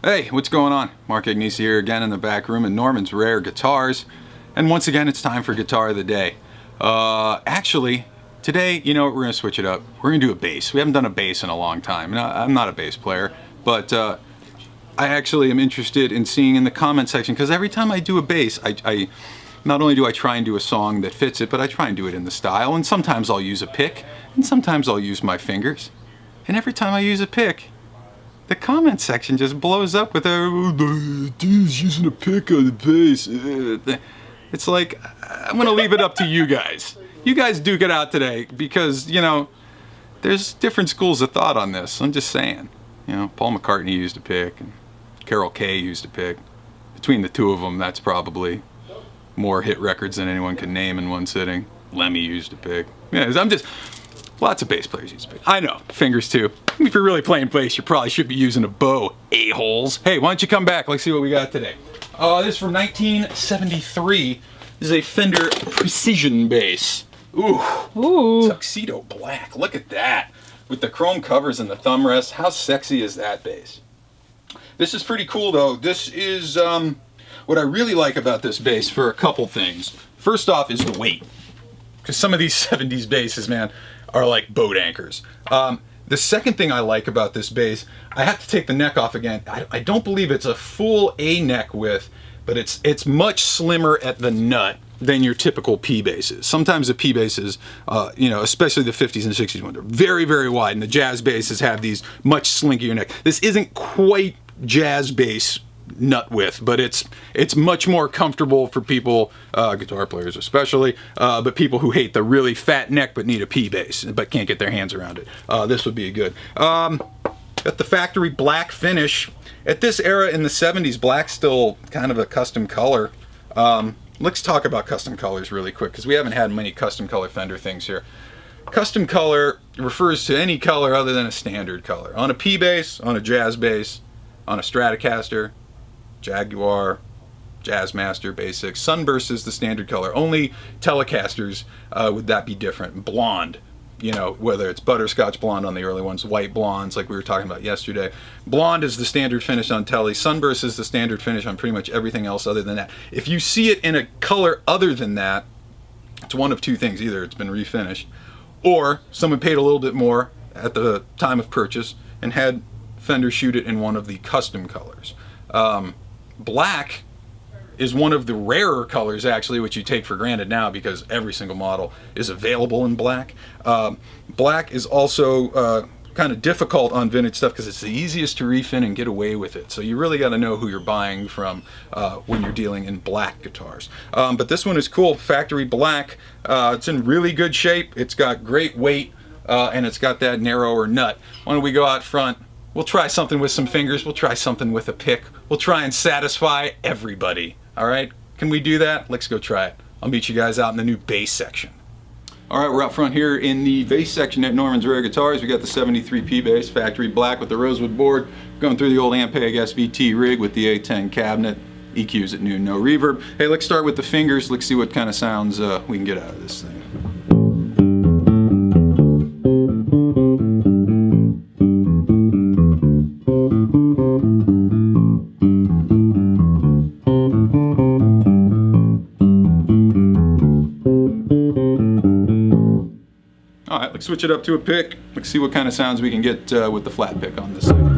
Hey, what's going on? Mark Agnesi here again in the back room at Norman's Rare Guitars. And once again, it's time for Guitar of the Day. Actually, today, you know what, we're going to switch it up. We're going to do a bass. We haven't done a bass in a long time. And I'm not a bass player, but I actually am interested in seeing in the comment section, because every time I do a bass, I not only do I try and do a song that fits it, but I try and do it in the style. And sometimes I'll use a pick, and sometimes I'll use my fingers. And every time I use a pick, the comment section just blows up with dude's using a pick on the bass. It's like, I'm gonna leave it up to you guys. You guys duke it out today, because, you know, there's different schools of thought on this. I'm just saying. You know, Paul McCartney used a pick, and Carol Kay used a pick. Between the two of them, that's probably more hit records than anyone can name in one sitting. Lemmy used a pick. Yeah, lots of bass players use a pick. I know, fingers too. If you're really playing bass, you probably should be using a bow, a-holes. Hey, why don't you come back? Let's see what we got today. This is from 1973. This is a Fender Precision Bass. Ooh. Tuxedo black. Look at that. With the chrome covers and the thumb rest. How sexy is that bass? This is pretty cool though. This is what I really like about this bass for a couple things. First off is the weight. Because some of these 70s basses, man, are like boat anchors. The second thing I like about this bass, I have to take the neck off again. I don't believe it's a full A neck width, but it's much slimmer at the nut than your typical P basses. Sometimes the P basses, you know, especially the 50s and 60s ones, they're very, very wide, and the jazz basses have these much slinkier neck. This isn't quite jazz bass nut width, but it's much more comfortable for people, guitar players especially, but people who hate the really fat neck but need a P bass but can't get their hands around it. This would be good. Got the factory black finish. At this era in the 70s, black's still kind of a custom color. Let's talk about custom colors really quick, because we haven't had many custom color Fender things here. Custom color refers to any color other than a standard color. On a P bass, on a jazz bass, on a Stratocaster, Jaguar, Jazzmaster, Basic. Sunburst is the standard color. Only Telecasters would that be different. Blonde, you know, whether it's butterscotch blonde on the early ones, white blondes like we were talking about yesterday. Blonde is the standard finish on Tele. Sunburst is the standard finish on pretty much everything else other than that. If you see it in a color other than that, it's one of two things. Either it's been refinished, or someone paid a little bit more at the time of purchase and had Fender shoot it in one of the custom colors. Black is one of the rarer colors, actually, which you take for granted now because every single model is available in black. Black is also kind of difficult on vintage stuff because it's the easiest to refin and get away with it. So you really got to know who you're buying from when you're dealing in black guitars. But this one is cool, factory black. It's in really good shape. It's got great weight, and it's got that narrower nut. Why don't we go out front? We'll try something with some fingers. We'll try something with a pick. We'll try and satisfy everybody. All right? Can we do that? Let's go try it. I'll meet you guys out in the new bass section. All right, we're out front here in the bass section at Norman's Rare Guitars. We got the 73 P bass, factory black with the rosewood board. Going through the old Ampeg SVT rig with the A10 cabinet. EQs at noon, no reverb. Hey, let's start with the fingers. Let's see what kind of sounds we can get out of this thing. Alright, let's switch it up to a pick. Let's see what kind of sounds we can get with the flat pick on this thing.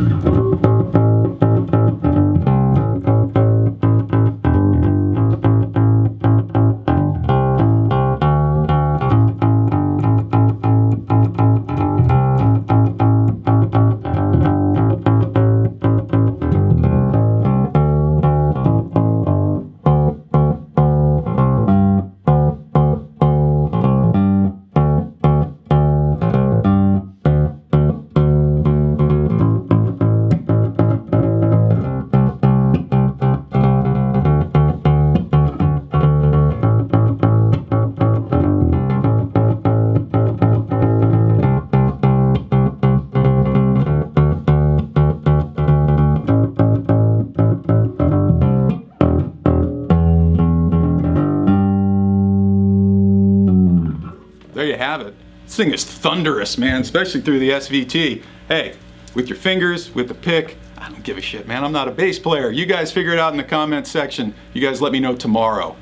There you have it. This thing is thunderous, man, especially through the SVT. Hey, with your fingers, with the pick, I don't give a shit, man. I'm not a bass player. You guys figure it out in the comments section. You guys let me know tomorrow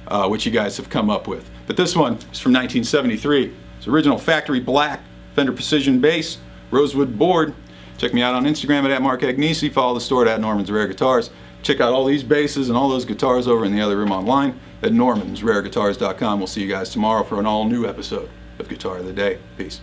what you guys have come up with. But this one is from 1973. It's original factory black Fender Precision Bass, rosewood board. Check me out on Instagram at Mark Agnesi. Follow the store at Norman's Rare Guitars. Check out all these basses and all those guitars over in the other room online at normansrareguitars.com. We'll see you guys tomorrow for an all-new episode of Guitar of the Day. Peace.